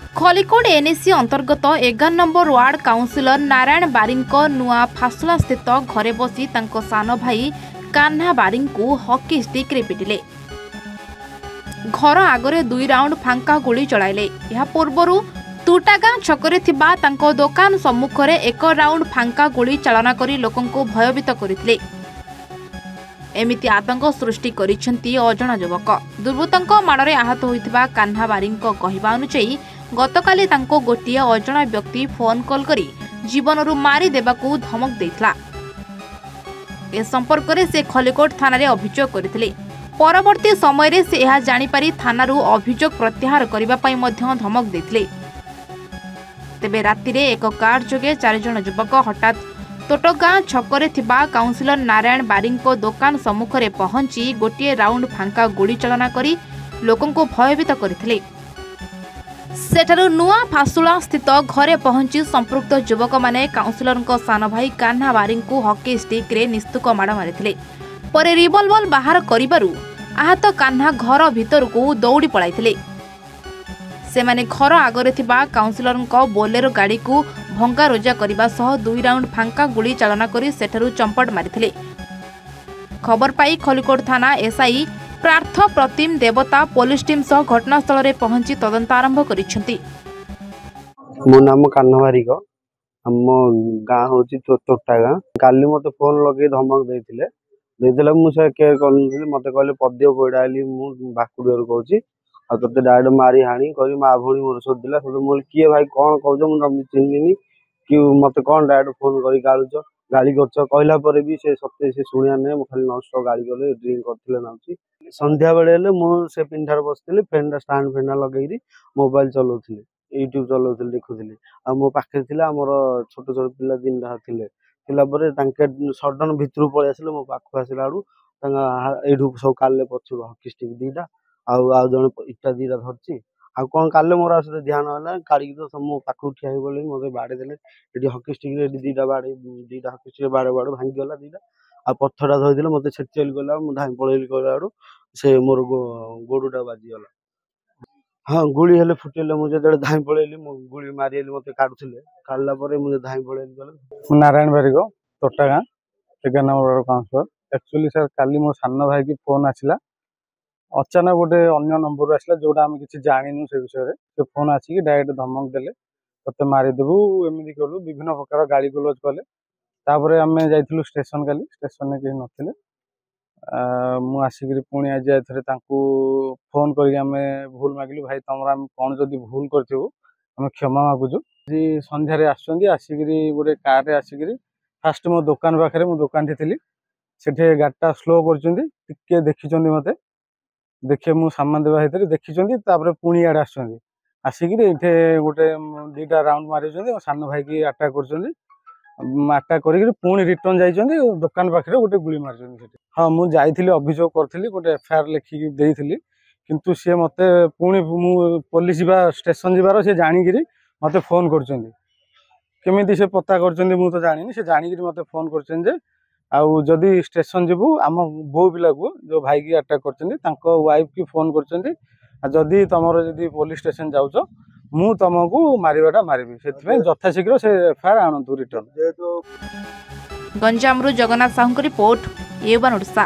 Khallikote NAC अंतर्गत 11 number ward councillor Narayan बारी नुआ फासला स्थित घरे बसी तांको सान भाई कान्हा बारी हॉकी स्टिक रे पिटिले। घर आगरे 2 राउंड फांका गुली चलाइले। यह पूर्वरु तुटागां छकरे थिबा तांको दुकान सम्मुखरे 1 राउंड फांका गुली चालना करी लोकंको भयभीत करिथिले। एमिति आतंक सृष्टि करिसेंती अजणा युवक। दुर्बृत्तंक माड़े आहत होइथिबा कान्हा बारी कहवा अनुसायी गतकाली तांको गोटिए अजणा व्यक्ति फोन कॉल करी जीवनरु मारी देबाकू धमक देइथला। ए संपर्क रे से खलिकोट थाना रे अभियोग करथिले। परवर्ती समय रे से यह जानिपारी थानारू अभियोग प्रत्याहार करबा पई मध्य धमक देइथिले। तेबे राति रे एक कार जोगे 4 जण युवक हठात तोटगां छकरे थिबा काउंसिलर नारायण बारी दुकान सम्मुखरे पहुंची गोटिए राउंड फांका गुली चालना करी लोकंको भयभीत करथिले। सेठारु नुआ फासुला स्थित घरे पहुंची संपृक्त युवक माने काउंसिलर सान भाई कान्हा बारी हॉकी स्टिक रे निस्तुक माड़ मारिथिले। परे रिवॉल्वर बाहर करिबारु आहत कान्हा घर भितरकू दौड़ी पळाइथिले। सेमाने घर आगरे थिबा काउंसिलर बोलेरो गाड़ी को भंगारुजा करबा सह 2 राउंड फांका गुली चालना करी सेठारु चंपट मारिथिले। खबर पाई खलिकोट थाना एसआई प्रार्थ प्रतिम देवता पुलिस टीम सह घटनास्थल रे पहुंची तदंत आरंभ करिसेंती। मो नाम कान्हा बारी को हम गाँ होची तोटा गाँ। काली मते फोन लगे धमक देइथिले मु से केयर करनथिले। मते कहले पद्य पडाली मु बाकुडर कहूची आ तते डायरेक्ट मारी हाणी करी मा भणी मोर सोध दिला। सब मोल किए भाई कोन कहजो मु तुम चिन्हिनी कि मते कोन डायरेक्ट फोन करी गाळुचो गाली करचो कहला परे भी से सत्य से सुनिया नै। मु खाली नष्ट गाली करले ड्रिंक करथिले नाउची। संध्या बेले ले मु से पिंढार बसथिले फेंडा स्टैंड फेंडा लगेइरी मोबाइल चलाउथिले यूट्यूब चलाउथिले देखुथिले। आ मो पाखे थिला हमर छोट छोट पिला दिनडा थिले थिला परे तांके सडन भितरु पळे आसिले। मो पाखु आसिला आडू तांगा एडू सब काले पछु हॉकी स्टिक दीटा आ जण इटा दीटा धरची आ कोन काले मोर आसे ध्यान होला काडी तो सब मो पाखु ठिया हे बोले मते बाडे देले। एडी हॉकी स्टिक रे दीटा हॉकी स्टिक बाडे बाडे भांगी गला दीटा आ पत्थरटा धइ देले मते छेचेल गला मु धाई पळेली गला आडू से मोर गोडुटा बाजी गला। हाँ गुली हेले फुटेले मु जे धाई पळेली मु गुली मारिएली मते काडुथिले काडला परे मु धाई पळेली गला। नारायण बारी को तोटा गाँ 11 नंबर काउंसिलर। एक्चुअली सर काली मो सान भाई की फोन आसिला अचानक गोटे अन्य नंबर आसला जोटा आम किसी जानिनु से विषय से फोन आसिक डायरेक्ट धमक देले ते मारिदेबू एमती कलु विभिन्न प्रकार गाड़ी गलोज कले। तापर आम जाइलु स्टेशन काली स्टेशन में कहीं नथिले मु आसिक पुणी आज थे फोन कर भूल मागिलु भाई तुम आम कौन जदि भूल करूँ आम क्षमा मागुचु। जी संध्यारे आसिक गोटे कार आसिक फास्ट मो दुकान पाखे मु दुकान थी से गाड़ीटा स्लो कर देखी मत देखे मु सामान देवा भर देखी पुणी आड़े आसिक ये गोटे 2टा राउंड मारी सान भाई की अटैक अटैक कर पुणी रिटर्न जाइए दुकान पाखे गोटे गुली मारी। हाँ मुझे जाइली अभियोग करी गोटे एफआईआर लिखिकी देइथिली किंतु सी मत पुणी पुलिस स्टेशन जीवार सी जाणिकी मत फोन करमी से पता कर तो जानी से जाणिकी मत फोन कर जदि स्टेशन जीवु आम बो पिला को जो भाई की अटैक कर वाइफ की फोन कर तुम जदि पुलिस स्टेशन जाऊच मु तुमको मारिबाटा मारिबी से यथाशीघ्र से एफआईआर आणतु रिटर्न। गंजामरू जगन्नाथ साहू रिपोर्ट ए1 ओडिशा।